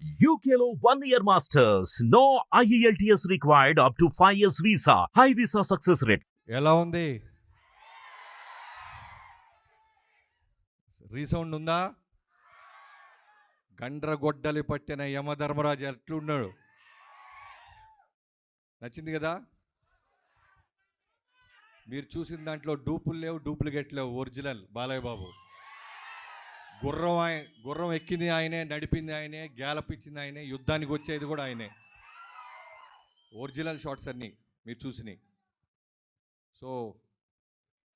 UKLO 1 year masters. No IELTS required up to 5 years visa. High visa success rate. ఎలా ఉంది? Resound ఉందా? గండ్రగొడ్డలి పట్టిన యమధర్మరాజు ఎట్లున్నాడు? నచ్చింది కదా? మీరు చూసిన దాంట్లో డూపులు లేవు, డూప్లికేట్ లేవు, ఒరిజినల్ బాలయ్య బాబు. గుర్రం ఎక్కింది ఆయనే, నడిపింది ఆయనే, గ్యాలప్ ఇచ్చింది ఆయనే, యుద్ధానికి వచ్చేది కూడా ఆయనే. ఒరిజినల్ షాట్స్ అన్నీ మీరు చూసినాయి. సో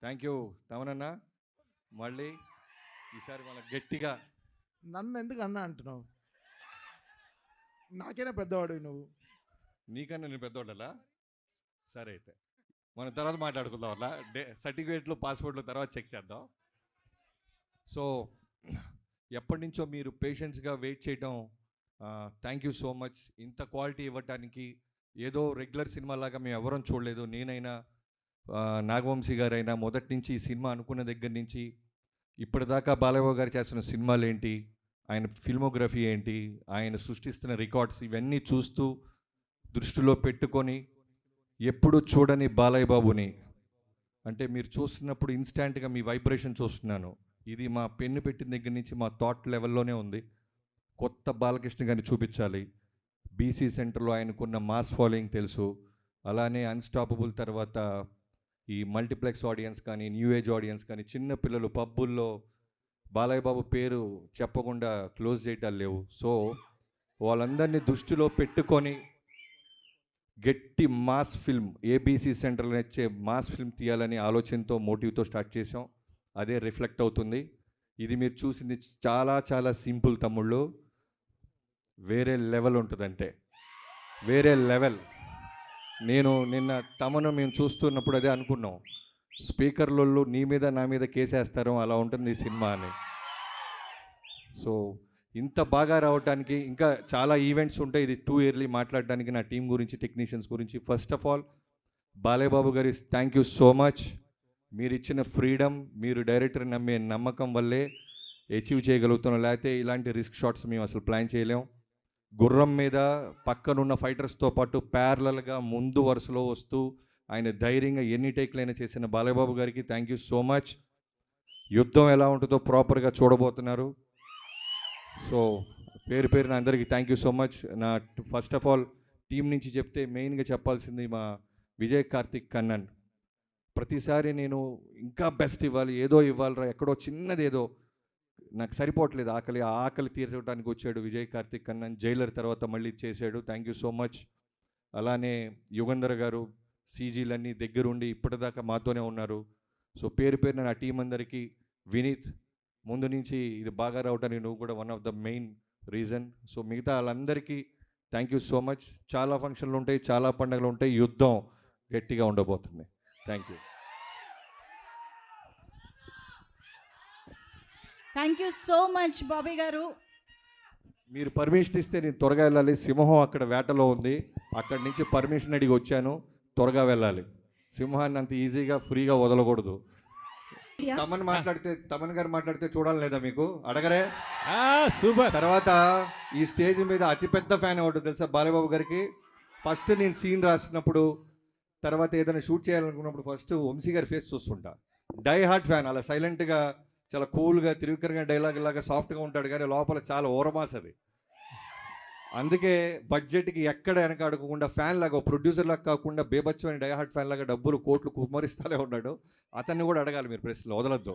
థ్యాంక్ యూ తమనన్న. మళ్ళీ ఈసారి మన గట్టిగా. నన్ను ఎందుకు అన్నా అంటున్నావు? నాకైనా పెద్దవాడు నువ్వు. నీకన్నా నేను పెద్దవాళ్ళలా? సరే అయితే మనం తర్వాత మాట్లాడుకుందాం. అలా సర్టిఫికేట్లు పాస్పోర్ట్లు తర్వాత చెక్ చేద్దాం. సో ఎప్పటి నుంచో మీరు పేషెంట్స్గా వెయిట్ చేయటం, థ్యాంక్ యూ సో మచ్. ఇంత క్వాలిటీ ఇవ్వటానికి ఏదో రెగ్యులర్ సినిమా లాగా మేము ఎవరూ చూడలేదు. నేనైనా నాగవంశీ గారైనా మొదటి నుంచి ఈ సినిమా అనుకున్న దగ్గర నుంచి ఇప్పటిదాకా బాలయ్య గారు చేస్తున్న సినిమాలు ఏంటి, ఆయన ఫిల్మోగ్రఫీ ఏంటి, ఆయన సృష్టిస్తున్న రికార్డ్స్ ఇవన్నీ చూస్తూ దృష్టిలో పెట్టుకొని ఎప్పుడు చూడని బాలయ్య బాబుని అంటే మీరు చూస్తున్నప్పుడు ఇన్స్టాంట్గా మీ వైబ్రేషన్ చూస్తున్నాను. ఇది మా పెన్ను పెట్టిన దగ్గర నుంచి మా థాట్ లెవెల్లోనే ఉంది. కొత్త బాలకృష్ణ గారిని చూపించాలి. బీసీ సెంటర్లో ఆయనకున్న మాస్ ఫాలోయింగ్ తెలుసు. అలానే అన్స్టాపబుల్ తర్వాత ఈ మల్టీప్లెక్స్ ఆడియన్స్ కానీ, న్యూ ఏజ్ ఆడియన్స్ కానీ, చిన్న పిల్లలు పబ్బుల్లో బాలయ్య బాబు పేరు చెప్పకుండా క్లోజ్ చేయటాలు లేవు. సో వాళ్ళందరినీ దృష్టిలో పెట్టుకొని గట్టి మాస్ ఫిల్మ్, ఏబీసీ సెంటర్లో ఇచ్చే మాస్ ఫిల్మ్ తీయాలని ఆలోచనతో, మోటివ్తో స్టార్ట్ చేసాం. అదే రిఫ్లెక్ట్ అవుతుంది. ఇది మీరు చూసింది చాలా చాలా సింపుల్ తమ్ముళ్ళు, వేరే లెవెల్ ఉంటుందంటే వేరే లెవెల్. నేను నిన్న తమను మేము చూస్తున్నప్పుడు అదే అనుకున్నాం, స్పీకర్లలో నీ మీద నా మీద కేసేస్తారో అలా ఉంటుంది ఈ సినిమా అని. సో ఇంత బాగా రావడానికి ఇంకా చాలా ఈవెంట్స్ ఉంటాయి. ఇది టూ ఇయర్లీ మాట్లాడడానికి నా టీం గురించి, టెక్నీషియన్స్ గురించి. First of all Balayya Babu గారి థ్యాంక్ యూ సో మచ్. మీరు ఇచ్చిన ఫ్రీడమ్, మీరు డైరెక్టర్ నమ్మే నమ్మకం వల్లే అచీవ్ చేయగలుగుతున్నాం. లేకపోతే ఇలాంటి రిస్క్ షాట్స్ మేము అసలు ప్లాన్ చేయలేం. గుర్రం మీద పక్కనున్న ఫైటర్స్తో పాటు ప్యారలల్గా ముందు వరుసలో వస్తూ ఆయన ధైర్యంగా ఎన్ని టేక్లైనా చేసిన బాలయ్య బాబు గారికి థ్యాంక్ యూ సో మచ్. యుద్ధం ఎలా ఉంటుందో ప్రాపర్గా చూడబోతున్నారు. సో పేరు పేరున అందరికీ థ్యాంక్ యూ సో మచ్. నా ఫస్ట్ ఆఫ్ ఆల్ టీం నుంచి చెప్తే మెయిన్గా చెప్పాల్సింది మా విజయ్ కార్తిక్ కన్నన్. ప్రతిసారి నేను ఇంకా బెస్ట్ ఇవ్వాలి, ఏదో ఇవ్వాలిరా, ఎక్కడో చిన్నది ఏదో నాకు సరిపోవట్లేదు, ఆకలి తీర్చడానికి వచ్చాడు విజయ్ కార్తిక్ కన్నన్. జైలర్ తర్వాత మళ్ళీ చేశాడు. Thank you so much. అలానే యుగంధర్ గారు సీజీలన్నీ దగ్గరుండి ఇప్పటిదాకా మాతోనే ఉన్నారు. సో పేరు పేరున నా టీం అందరికీ, వినీత్ ముందు నుంచి ఇది బాగా రావడానికి నువ్వు కూడా one of the main reason. So మిగతా వాళ్ళందరికీ థ్యాంక్ యూ సో మచ్. చాలా ఫంక్షన్లు ఉంటాయి, చాలా పండుగలు ఉంటాయి, యుద్ధం గట్టిగా ఉండబోతుంది. Thank you. Thank you so much Bobby గారు. మీరు పర్మిషన్ ఇస్తే నేను త్వరగా వెళ్ళాలి. సింహం అక్కడ వేటలో ఉంది, అక్కడి నుంచి పర్మిషన్ అడిగి వచ్చాను. త్వరగా వెళ్ళాలి. సింహాన్ని అంత ఈజీగా ఫ్రీగా వదలకూడదు. తమన్ గారు మాట్లాడితే చూడాలి లేదా మీకు? అడగరే? సూపర్. తర్వాత ఈ స్టేజ్ మీద అతిపెద్ద ఫ్యాన్ ఎవరు తెలుసా బాలయ్యబాబు గారికి? ఫస్ట్ నేను సీన్ రాసినప్పుడు, తర్వాత ఏదైనా షూట్ చేయాలనుకున్నప్పుడు ఫస్ట్ వంశీ గారి ఫేస్ చూస్తుంటా. Die hard fan. అలా సైలెంట్గా చాలా కూల్గా తిరుగుకరగా డైలాగ్ లాగా సాఫ్ట్గా ఉంటాడు, కానీ లోపల చాలా ఓరమాస్ అది. అందుకే బడ్జెట్కి ఎక్కడ వెనక అడగకుండా ఫ్యాన్ లాగా, ప్రొడ్యూసర్ లాగా కాకుండా బేబచ్చమైన డై హార్ట్ ఫ్యాన్ లాగా డబ్బులు కోట్లు కుమ్మరిస్తానే ఉన్నాడు. అతన్ని కూడా అడగాలి మీరు, ప్రశ్నలు వదలొద్దు.